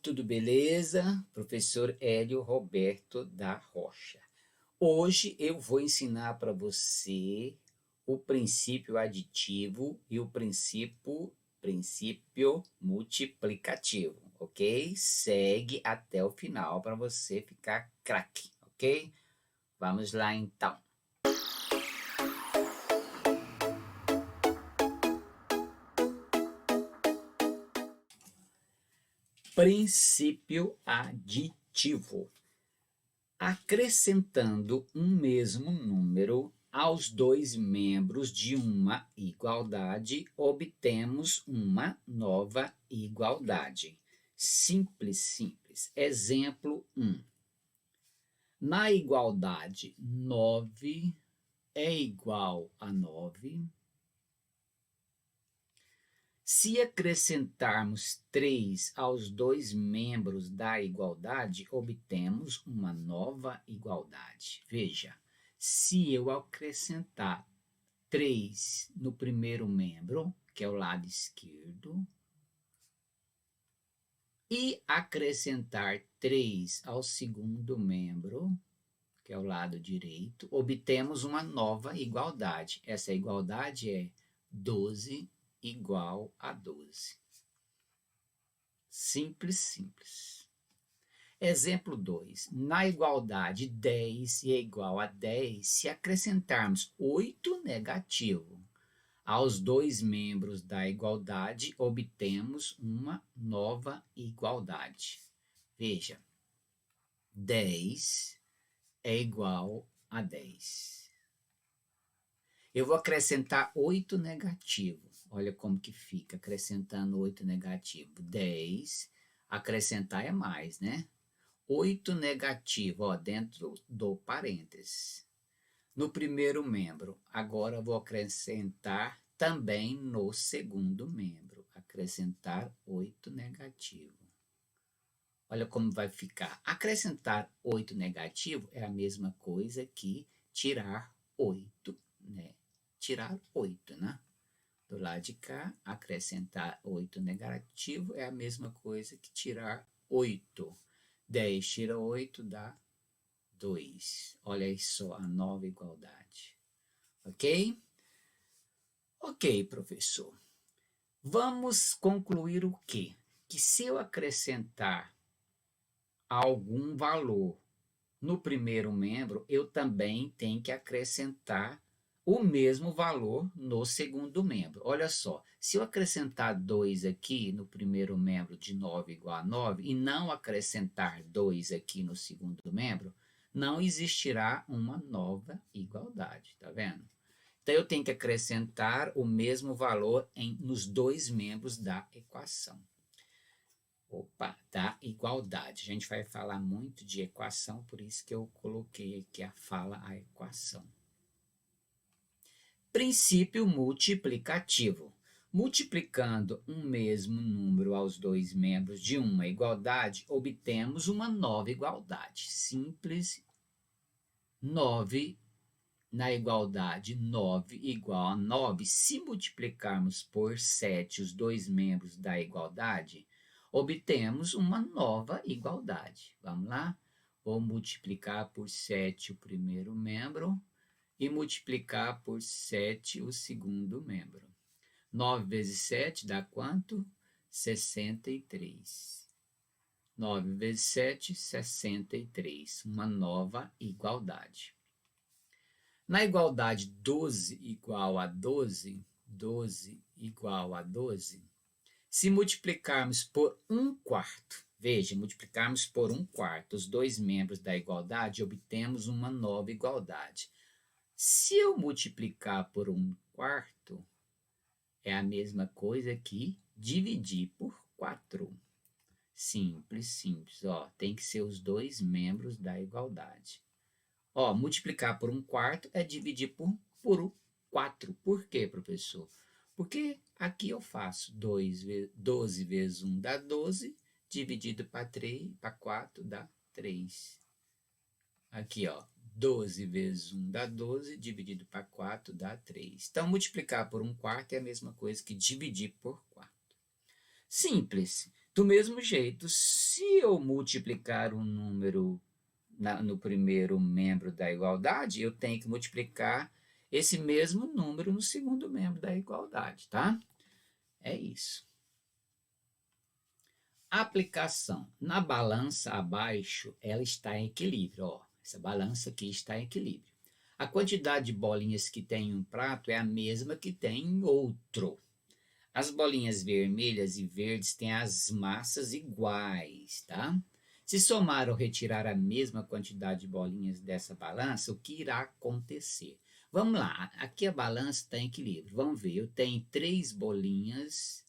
tudo beleza? Professor Hélio Roberto da Rocha. Hoje eu vou ensinar para você o princípio aditivo e o princípio multiplicativo, ok? Segue até o final para você ficar craque, ok? Vamos lá então. Princípio aditivo. Acrescentando um mesmo número aos dois membros de uma igualdade, obtemos uma nova igualdade. Simples, simples. Exemplo 1. Na igualdade 9 é igual a 9. Se acrescentarmos 3 aos dois membros da igualdade, obtemos uma nova igualdade. Veja, se eu acrescentar 3 no primeiro membro, que é o lado esquerdo, e acrescentar 3 ao segundo membro, que é o lado direito, obtemos uma nova igualdade. Essa igualdade é 12 igual a 12. Simples, simples. Exemplo 2. Na igualdade 10 é igual a 10, se acrescentarmos 8 negativo aos dois membros da igualdade, obtemos uma nova igualdade. Veja, 10 é igual a 10. Eu vou acrescentar 8 negativo. Olha como que fica, acrescentando 8 negativo. 10, acrescentar é mais, né? 8 negativo, ó, dentro do parênteses. No primeiro membro, agora vou acrescentar também no segundo membro. Acrescentar 8 negativo. Olha como vai ficar. Acrescentar 8 negativo é a mesma coisa que tirar 8, né? Tirar 8, né? Do lado de cá, acrescentar 8 negativo é a mesma coisa que tirar 8. 10 tira 8 dá 2. Olha aí só a nova igualdade. Ok? Ok, professor. Vamos concluir o quê? Que se eu acrescentar algum valor no primeiro membro, eu também tenho que acrescentar o mesmo valor no segundo membro. Olha só, se eu acrescentar 2 aqui no primeiro membro de 9 igual a 9 e não acrescentar 2 aqui no segundo membro, não existirá uma nova igualdade, tá vendo? Então, eu tenho que acrescentar o mesmo valor nos dois membros da equação. Da igualdade. A gente vai falar muito de equação, por isso que eu coloquei aqui a equação. Princípio multiplicativo. Multiplicando um mesmo número aos dois membros de uma igualdade, obtemos uma nova igualdade. Simples. 9 na igualdade 9 igual a 9. Se multiplicarmos por 7 os dois membros da igualdade, obtemos uma nova igualdade. Vamos lá? Vou multiplicar por 7 o primeiro membro e multiplicar por 7 o segundo membro. 9 vezes 7 dá quanto? 63. 9 vezes 7, 63. Uma nova igualdade. Na igualdade 12 igual a 12, 12 igual a 12, se multiplicarmos por 1/4, veja, multiplicarmos por 1/4 os dois membros da igualdade, obtemos uma nova igualdade. Se eu multiplicar por 1/4, é a mesma coisa que dividir por 4. Simples, simples. Ó, tem que ser os dois membros da igualdade. Ó, multiplicar por 1/4 é dividir por 4. Por quê, professor? Porque aqui eu faço 12 vezes 1 dá 12, dividido para 4 dá 3. Aqui, ó, 12 vezes 1 dá 12, dividido para 4 dá 3. Então, multiplicar por 1/4 é a mesma coisa que dividir por 4. Simples. Do mesmo jeito, se Se eu multiplicar um número no primeiro membro da igualdade, eu tenho que multiplicar esse mesmo número no segundo membro da igualdade, tá? É isso. Aplicação. Na balança abaixo, ela está em equilíbrio. Ó, essa balança aqui está em equilíbrio. A quantidade de bolinhas que tem em um prato é a mesma que tem em outro. As bolinhas vermelhas e verdes têm as massas iguais, tá? Se somar ou retirar a mesma quantidade de bolinhas dessa balança, o que irá acontecer? Vamos lá, aqui a balança está em equilíbrio. Vamos ver, eu tenho 3 bolinhas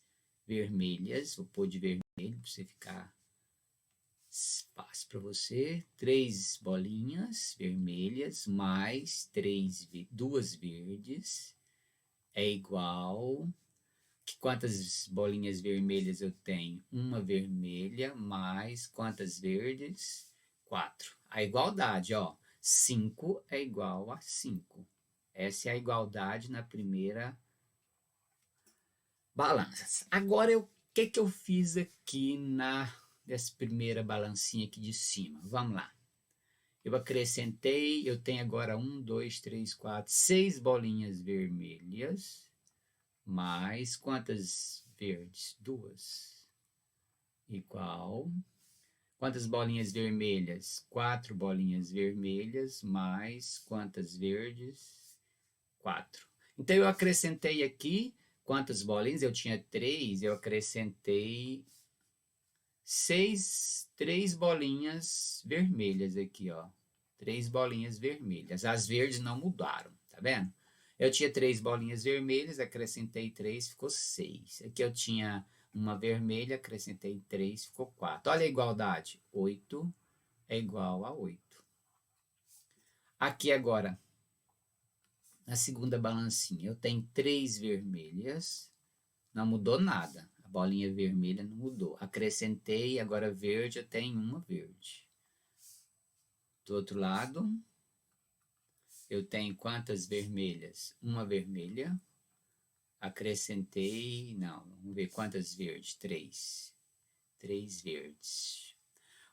vermelhas, vou pôr de vermelho para você ficar fácil para você. 3 bolinhas vermelhas mais 2 verdes é igual... Quantas bolinhas vermelhas eu tenho? Uma vermelha mais quantas verdes? 4. A igualdade, ó. 5 é igual a 5. Essa é a igualdade na primeira balança. Agora, o que eu fiz aqui nessa primeira balancinha aqui de cima? Vamos lá. Eu acrescentei, eu tenho agora 1, 2, 3, 4, 6 bolinhas vermelhas. Mais quantas verdes? 2. Igual. Quantas bolinhas vermelhas? 4 bolinhas vermelhas. Mais quantas verdes? 4. Então, eu acrescentei aqui quantas bolinhas? Eu tinha 3, eu acrescentei 3 bolinhas vermelhas aqui, ó. 3 bolinhas vermelhas. As verdes não mudaram, tá vendo? Eu tinha 3 bolinhas vermelhas, acrescentei 3, ficou 6. Aqui eu tinha uma vermelha, acrescentei 3, ficou 4. Olha a igualdade. 8 é igual a 8. Aqui agora, na segunda balancinha, eu tenho 3 vermelhas, não mudou nada. A bolinha vermelha não mudou. Acrescentei, agora verde, eu tenho uma verde. Do outro lado... Eu tenho quantas vermelhas? Uma vermelha. Acrescentei... Não, vamos ver quantas verdes. 3. 3 verdes.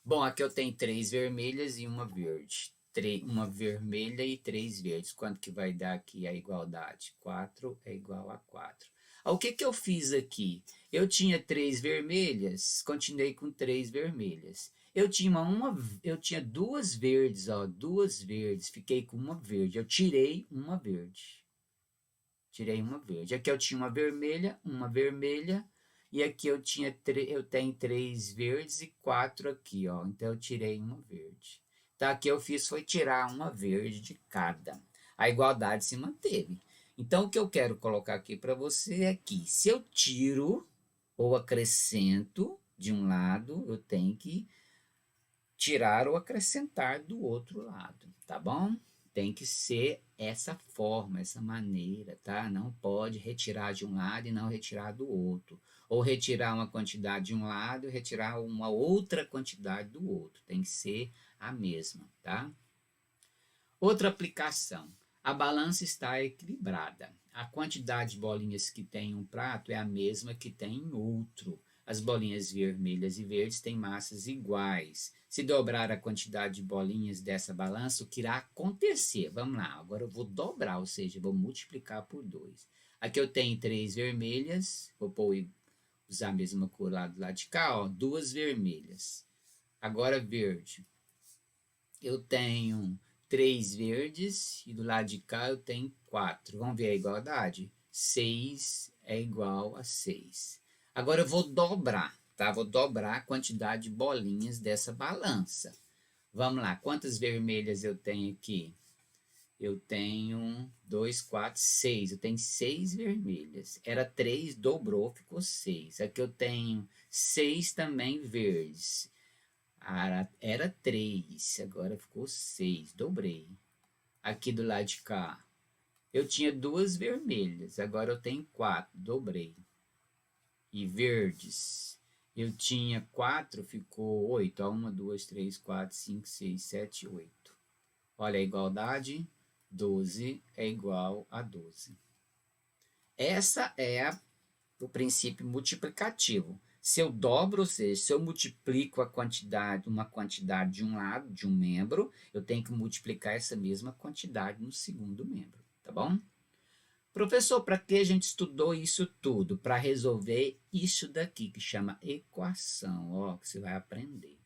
Bom, aqui eu tenho 3 vermelhas e uma verde. Uma vermelha e 3 verdes. Quanto que vai dar aqui a igualdade? 4 é igual a 4. O que eu fiz aqui? Eu tinha 3 vermelhas, continuei com 3 vermelhas. Eu tinha 2 verdes, ó, 2 verdes, fiquei com uma verde. Eu tirei uma verde. Tirei uma verde. Aqui eu tinha uma vermelha, e aqui eu tenho 3 verdes e 4 aqui, ó. Então eu tirei uma verde. Então aqui eu fiz foi tirar uma verde de cada. A igualdade se manteve. Então o que eu quero colocar aqui para você é que se eu tiro ou acrescento de um lado, eu tenho que tirar ou acrescentar do outro lado, tá bom? Tem que ser essa forma, essa maneira, tá? Não pode retirar de um lado e não retirar do outro. Ou retirar uma quantidade de um lado e retirar uma outra quantidade do outro. Tem que ser a mesma, tá? Outra aplicação. A balança está equilibrada. A quantidade de bolinhas que tem em um prato é a mesma que tem em outro. As bolinhas vermelhas e verdes têm massas iguais. Se dobrar a quantidade de bolinhas dessa balança, o que irá acontecer? Vamos lá, agora eu vou dobrar, ou seja, vou multiplicar por 2. Aqui eu tenho 3 vermelhas, vou usar a mesma cor lá do lado de cá, ó, 2 vermelhas. Agora verde. Eu tenho 3 verdes e do lado de cá eu tenho 4. Vamos ver a igualdade? 6 é igual a 6. Agora eu vou dobrar, tá? Vou dobrar a quantidade de bolinhas dessa balança. Vamos lá, quantas vermelhas eu tenho aqui? Eu tenho 2, 4, 6. Eu tenho 6 vermelhas. Era 3, dobrou, ficou 6. Aqui eu tenho 6 também verdes. Era 3, agora ficou 6, dobrei. Aqui do lado de cá, eu tinha 2 vermelhas, agora eu tenho 4, dobrei. E verdes, eu tinha 4, ficou 8. 1, 2, 3, 4, 5, 6, 7, 8. Olha a igualdade, 12 é igual a 12. Essa é o princípio multiplicativo. Se eu dobro, ou seja, se eu multiplico uma quantidade de um lado, de um membro, eu tenho que multiplicar essa mesma quantidade no segundo membro, tá bom? Professor, para que a gente estudou isso tudo? Para resolver isso daqui, que chama equação, ó, que você vai aprender.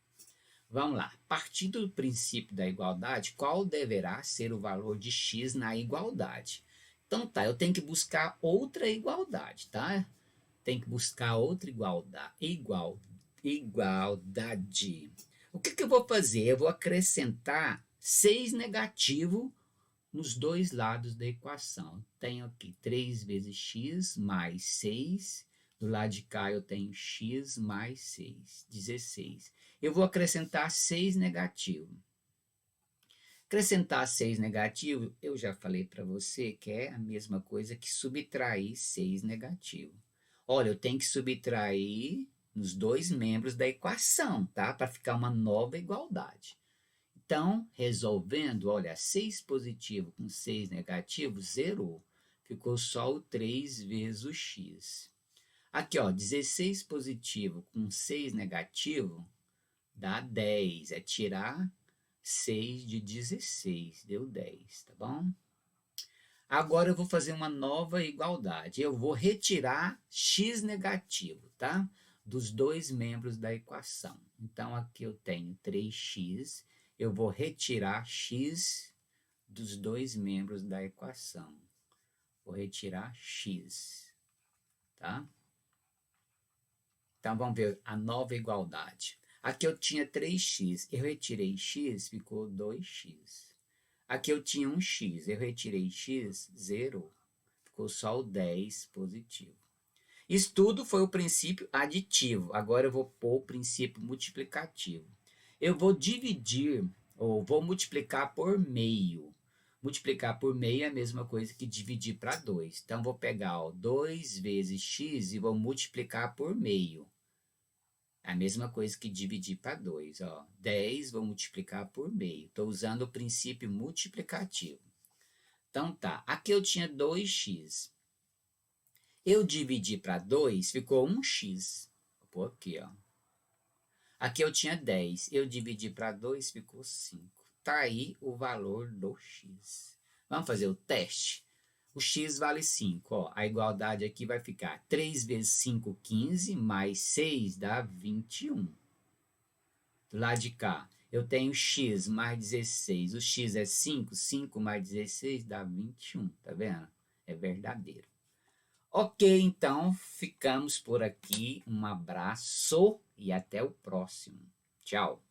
Vamos lá. Partindo do princípio da igualdade, qual deverá ser o valor de x na igualdade? Então tá, eu tenho que buscar outra igualdade, tá? Tem que buscar outra igualdade. O que eu vou fazer? Eu vou acrescentar 6 negativo nos dois lados da equação. Tenho aqui 3 vezes x mais 6. Do lado de cá eu tenho x mais 6, 16. Eu vou acrescentar 6 negativo. Acrescentar 6 negativo, eu já falei para você que é a mesma coisa que subtrair 6 negativo. Olha, eu tenho que subtrair nos dois membros da equação, tá? Para ficar uma nova igualdade. Então, resolvendo, olha, 6 positivo com 6 negativo, zerou. Ficou só o 3 vezes o x. Aqui, ó, 16 positivo com 6 negativo dá 10. É tirar 6 de 16, deu 10, tá bom? Agora eu vou fazer uma nova igualdade. Eu vou retirar x negativo, tá? Dos dois membros da equação. Então, aqui eu tenho 3x. Eu vou retirar x dos dois membros da equação. Vou retirar x, tá? Então, vamos ver a nova igualdade. Aqui eu tinha 3x. Eu retirei x, ficou 2x. Aqui eu tinha um x, eu retirei x, zerou. Ficou só o 10 positivo. Isso tudo foi o princípio aditivo. Agora eu vou pôr o princípio multiplicativo. Eu vou dividir, ou vou multiplicar por meio. Multiplicar por meio é a mesma coisa que dividir para 2. Então, vou pegar 2 vezes x e vou multiplicar por meio. É a mesma coisa que dividir para 2. 10 vou multiplicar por meio. Estou usando o princípio multiplicativo. Então tá, aqui eu tinha 2x. Eu dividi para 2, ficou 1x. Vou pôr aqui, ó. Aqui eu tinha 10. Eu dividi para 2, ficou 5. Tá aí o valor do x. Vamos fazer o teste? O x vale 5. Ó. A igualdade aqui vai ficar 3 vezes 5, 15, mais 6 dá 21. Do lado de cá, eu tenho x mais 16. O x é 5, 5 mais 16 dá 21. Tá vendo? É verdadeiro. Ok, então ficamos por aqui. Um abraço e até o próximo. Tchau.